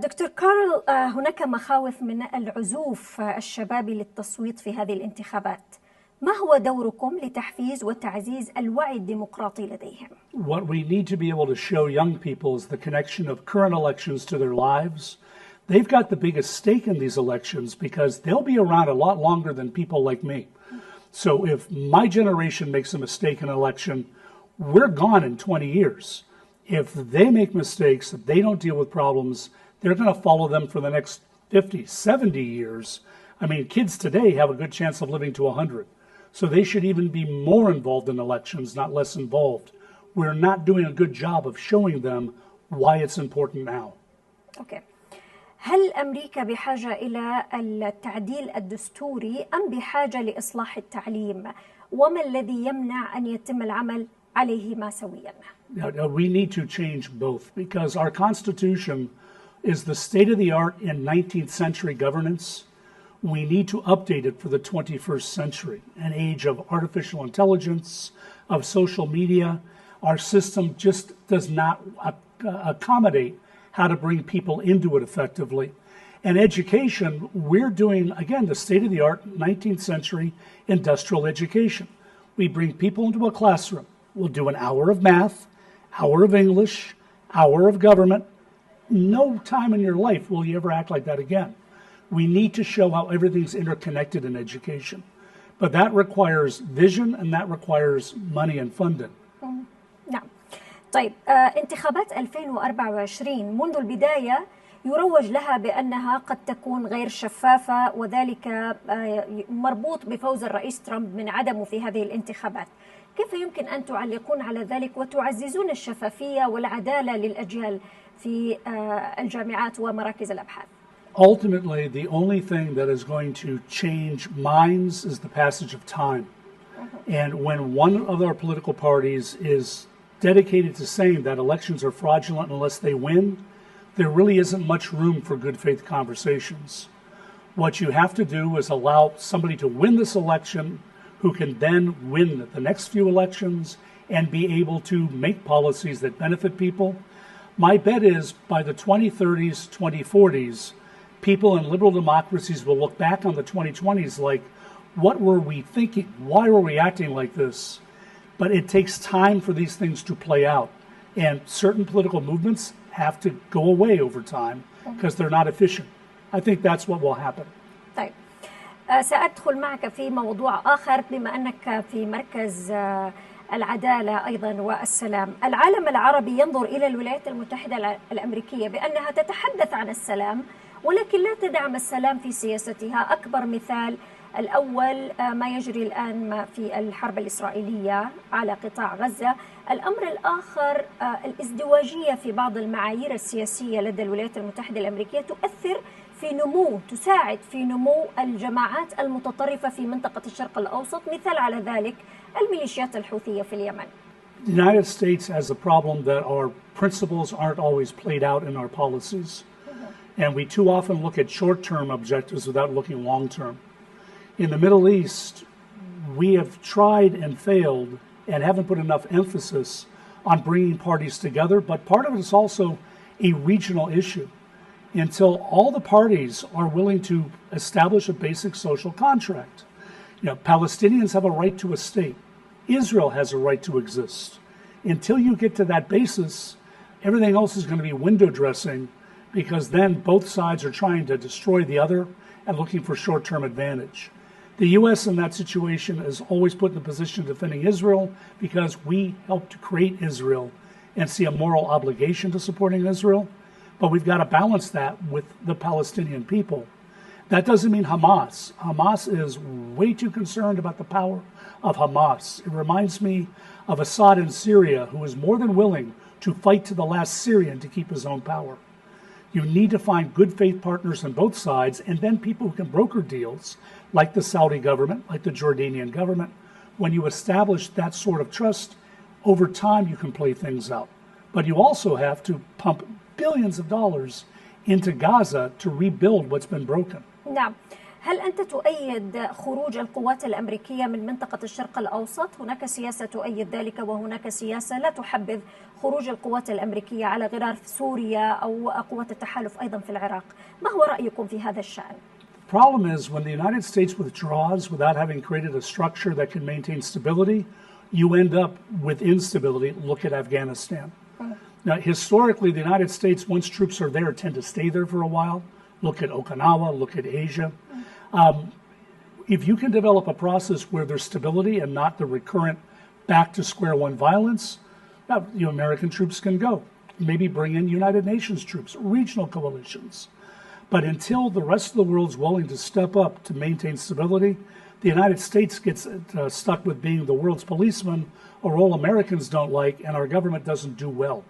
دكتور كارل، هناك مخاوف من العزوف الشبابي للتصويت في هذه الانتخابات. ما هو دوركم لتحفيز وتعزيز الوعي الديمقراطي لديهم؟ What we need to be able to show young people is the connection of current elections to their lives. They've got the biggest stake in these elections because they'll be around a lot longer than people like me. So if my generation makes a mistake in an election, we're gone in 20 years. If they make mistakes, if they don't deal with problems, they're going to follow them for the next 50, 70 years. I mean, kids today have a good chance of living to 100. So they should even be more involved in elections, not less involved. We're not doing a good job of showing them why it's important now. Okay. هل أمريكا بحاجة إلى التعديل الدستوري أم بحاجة لإصلاح التعليم؟ وما الذي يمنع أن يتم العمل عليهما سويا؟ We need to change both because our Constitution is the state of the art in 19th century governance. We need to update it for the 21st century, an age of artificial intelligence, of social media. Our system just does not accommodate how to bring people into it effectively. And education, we're doing, again, the state-of-the-art 19th century industrial education. We bring people into a classroom. We'll do an hour of math, hour of English, hour of government. No time in your life will you ever act like that again. We need to show how everything's interconnected in education. But that requires vision and that requires money and funding. نعم. طيب، انتخابات 2024 منذ البداية يروج لها بأنها قد تكون غير شفافة، وذلك مربوط بفوز الرئيس ترامب من عدمه في هذه الانتخابات. كيف يمكن أن تعلقون على ذلك وتعززون الشفافية والعدالة للأجيال في الجامعات ومراكز الأبحاث؟ Ultimately, the only thing that is going to change minds is the passage of time. And when one of our political parties is dedicated to saying that elections are fraudulent unless they win, there really isn't much room for good faith conversations. What you have to do is allow somebody to win this election who can then win the next few elections and be able to make policies that benefit people. My bet is by the 2030s, 2040s, people in liberal democracies will look back on the 2020s like, what were we thinking? Why were we acting like this? But it takes time for these things to play out. And certain political movements have to go away over time because they're not efficient. I think that's what will happen. طيب، سأدخل معك في موضوع آخر بما أنك في مركز العدالة أيضا والسلام. العالم العربي ينظر إلى الولايات المتحدة الأمريكية بأنها تتحدث عن السلام ولكن لا تدعم السلام في سياستها. أكبر مثال الأول ما يجري الآن في الحرب الإسرائيلية على قطاع غزة. الأمر الآخر الازدواجية في بعض المعايير السياسية لدى الولايات المتحدة الأمريكية تساعد في نمو الجماعات المتطرفة في منطقة الشرق الأوسط. مثال على ذلك الميليشيات الحوثية في اليمن. The United States has a problem that our principles aren't always played out in our policies. And we too often look at short-term objectives without looking long-term. In the Middle East, we have tried and failed and haven't put enough emphasis on bringing parties together, but part of it is also a regional issue. Until all the parties are willing to establish a basic social contract. You know, Palestinians have a right to a state. Israel has a right to exist. Until you get to that basis, everything else is going to be window dressing because then both sides are trying to destroy the other and looking for short-term advantage. The U.S. in that situation is always put in the position of defending Israel because we helped to create Israel and see a moral obligation to supporting Israel. But we've got to balance that with the Palestinian people. That doesn't mean Hamas. Hamas is way too concerned about the power of Hamas. It reminds me of Assad in Syria, who is more than willing to fight to the last Syrian to keep his own power. You need to find good faith partners on both sides and then people who can broker deals like the Saudi government, like the Jordanian government. When you establish that sort of trust, over time you can play things out. But you also have to pump billions of dollars into Gaza to rebuild what's been broken. نعم. هل أنت تؤيد خروج القوات الأمريكية من منطقة الشرق الأوسط؟ هناك سياسة تؤيد ذلك وهناك سياسة لا تحبذ خروج القوات الأمريكية على غرار سوريا أو قوات التحالف أيضا في العراق. ما هو رأيكم في هذا الشأن؟ The problem is when the United States withdraws without having created a structure that can maintain stability, you end up with instability. Look at Afghanistan. Now, historically, the United States, once troops are there, tend to stay there for a while. Look at Okinawa, look at Asia. If you can develop a process where there's stability and not the recurrent back to square one violence, American troops can go. Maybe bring in United Nations troops, regional coalitions. But until the rest of the world's willing to step up to maintain stability, the United States gets stuck with being the world's policeman, a role Americans don't like, and our government doesn't do well.